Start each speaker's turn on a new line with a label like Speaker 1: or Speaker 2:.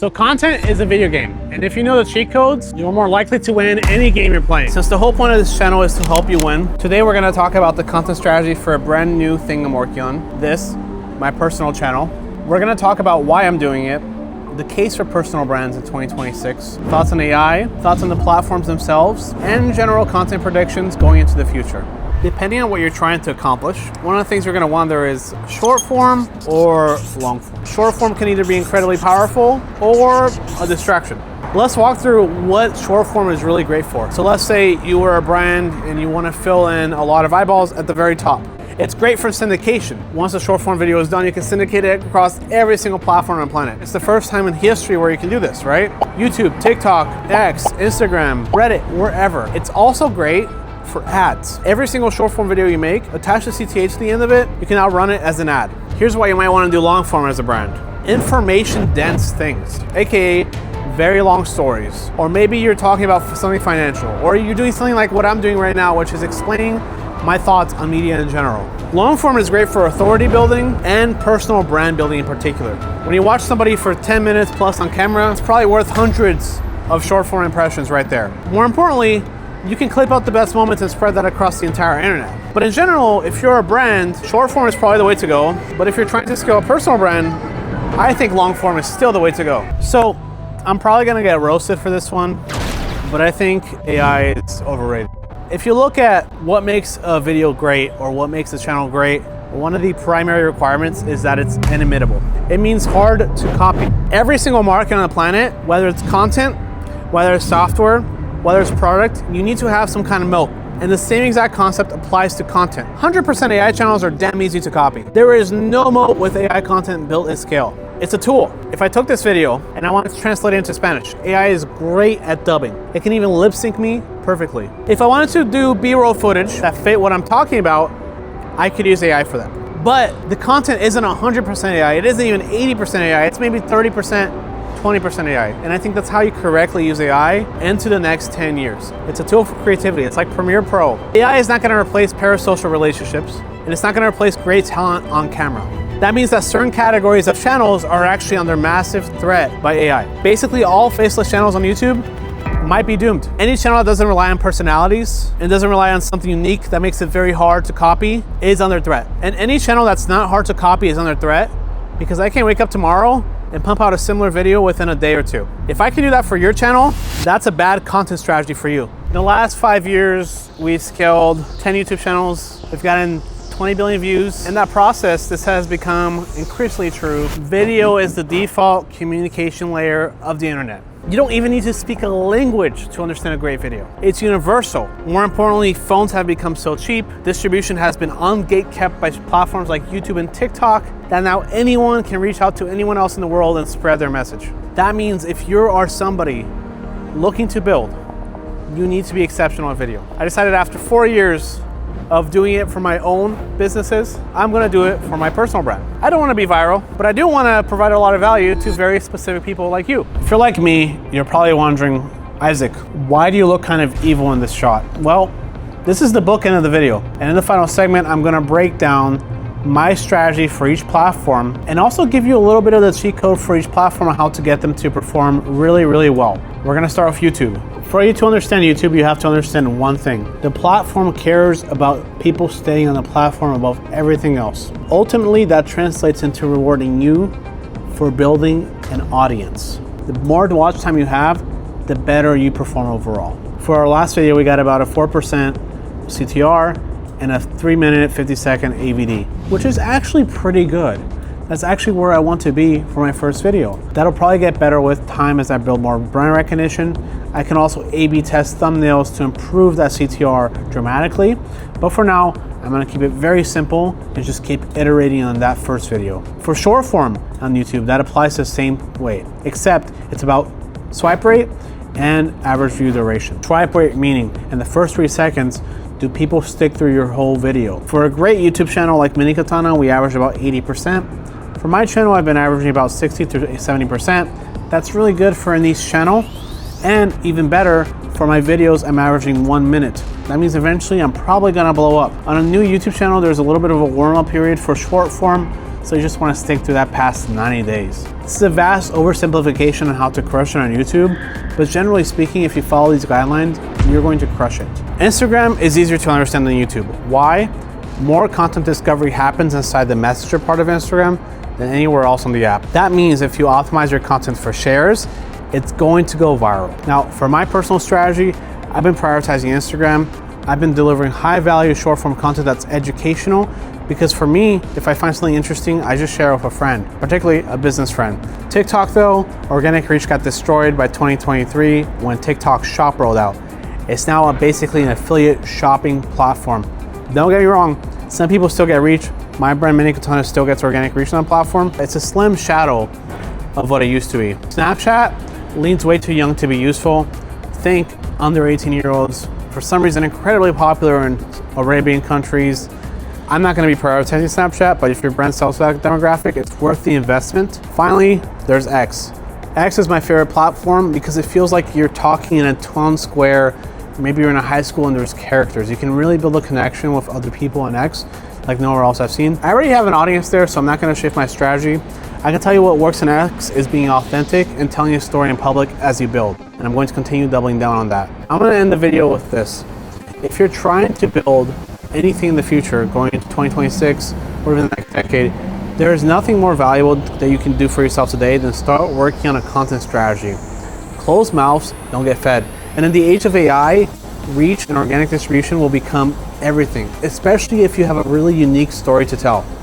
Speaker 1: So content is a video game, and if you know the cheat codes, you're more likely to win any game you're playing. Since the whole point of this channel is to help you win, today we're gonna talk about the content strategy for a brand new thing I'm working on. This, my personal channel. We're gonna talk about why I'm doing it, the case for personal brands in 2026, thoughts on AI, thoughts on the platforms themselves, and general content predictions going into the future. Depending on what you're trying to accomplish, one of the things you're gonna wonder is short form or long form. Short form can either be incredibly powerful or a distraction. Let's walk through what short form is really great for. So let's say you were a brand and you wanna fill in a lot of eyeballs at the very top. It's great for syndication. Once the short form video is done, you can syndicate it across every single platform on the planet. It's the first time in history where you can do this, right? YouTube, TikTok, X, Instagram, Reddit, wherever. It's also great for ads. Every single short form video you make, attach the CTH to the end of it, you can now run it as an ad. Here's why you might want to do long form as a brand. Information dense things, AKA very long stories. Or maybe you're talking about something financial, or you're doing something like what I'm doing right now, which is explaining my thoughts on media in general. Long form is great for authority building and personal brand building in particular. When you watch somebody for 10 minutes plus on camera, it's probably worth hundreds of short form impressions right there. More importantly, you can clip out the best moments and spread that across the entire internet. But in general, if you're a brand, short form is probably the way to go. But if you're trying to scale a personal brand, I think long form is still the way to go. So I'm probably gonna get roasted for this one, but I think AI is overrated. If you look at what makes a video great or what makes a channel great, one of the primary requirements is that it's inimitable. It means hard to copy. Every single market on the planet, whether it's content, whether it's software, whether it's product, you need to have some kind of moat. And the same exact concept applies to content. 100% AI channels are damn easy to copy. There is no moat with AI content built at scale. It's a tool. If I took this video and I wanted to translate it into Spanish, AI is great at dubbing. It can even lip sync me perfectly. If I wanted to do B-roll footage that fit what I'm talking about, I could use AI for that. But the content isn't 100% AI. It isn't even 80% AI. It's maybe 30%, 20% AI. And I think that's how you correctly use AI into the next 10 years. It's a tool for creativity. It's like Premiere Pro. AI is not gonna replace parasocial relationships, and it's not gonna replace great talent on camera. That means that certain categories of channels are actually under massive threat by AI. Basically, all faceless channels on YouTube might be doomed. Any channel that doesn't rely on personalities and doesn't rely on something unique that makes it very hard to copy is under threat. And any channel that's not hard to copy is under threat because I can't wake up tomorrow and pump out a similar video within a day or two. If I can do that for your channel, that's a bad content strategy for you. In the last 5 years, we've scaled 10 YouTube channels. We've gotten 20 billion views. In that process, this has become increasingly true. Video is the default communication layer of the internet. You don't even need to speak a language to understand a great video. It's universal. More importantly, phones have become so cheap. Distribution has been ungate-kept by platforms like YouTube and TikTok that now anyone can reach out to anyone else in the world and spread their message. That means if you are somebody looking to build, you need to be exceptional at video. I decided after 4 years of doing it for my own businesses, I'm gonna do it for my personal brand. I don't wanna be viral, but I do wanna provide a lot of value to very specific people like you. If you're like me, you're probably wondering, Isaac, why do you look kind of evil in this shot? Well, this is the bookend of the video. And in the final segment, I'm gonna break down my strategy for each platform and also give you a little bit of the cheat code for each platform on how to get them to perform really, really well. We're gonna start with YouTube. For you to understand YouTube, you have to understand one thing. The platform cares about people staying on the platform above everything else. Ultimately, that translates into rewarding you for building an audience. The more watch time you have, the better you perform overall. For our last video, we got about a 4% CTR and a 3-minute, 50-second AVD, which is actually pretty good. That's actually where I want to be for my first video. That'll probably get better with time as I build more brand recognition. I can also A/B test thumbnails to improve that CTR dramatically. But for now, I'm gonna keep it very simple and just keep iterating on that first video. For short form on YouTube, that applies the same way, except it's about swipe rate and average view duration. Swipe rate meaning in the first 3 seconds, do people stick through your whole video? For a great YouTube channel like Mini Katana, we average about 80%. For my channel, I've been averaging about 60 to 70%. That's really good for a niche channel. And even better, for my videos, I'm averaging 1 minute. That means eventually I'm probably gonna blow up. On a new YouTube channel, there's a little bit of a warm-up period for short form. so you just want to stick to that past 90 days. This is a vast oversimplification on how to crush it on YouTube, but generally speaking, if you follow these guidelines, you're going to crush it. Instagram is easier to understand than YouTube. Why? More content discovery happens inside the Messenger part of Instagram than anywhere else on the app. That means if you optimize your content for shares, it's going to go viral. Now, for my personal strategy, I've been prioritizing Instagram. I've been delivering high value short form content that's educational, because for me, if I find something interesting, I just share it with a friend, particularly a business friend. TikTok though, organic reach got destroyed by 2023 when TikTok Shop rolled out. It's now basically an affiliate shopping platform. Don't get me wrong, some people still get reach. My brand Mini Katana still gets organic reach on the platform. It's a slim shadow of what it used to be. Snapchat leans way too young to be useful. Think under 18-year-olds, for some reason incredibly popular in Arabian countries. I'm not going to be prioritizing Snapchat, but if your brand sells that demographic, it's worth the investment. Finally, there's X. X is my favorite platform because it feels like you're talking in a town square. Maybe you're in a high school and there's characters. You can really build a connection with other people on X like nowhere else I've seen. I already have an audience there, so I'm not going to shift my strategy. I can tell you what works in X is being authentic and telling a story in public as you build. And I'm going to continue doubling down on that. I'm going to end the video with this. If you're trying to build anything in the future, going into 2026 or even the next decade, there is nothing more valuable that you can do for yourself today than start working on a content strategy. Closed mouths don't get fed. And in the age of AI, reach and organic distribution will become everything, especially if you have a really unique story to tell.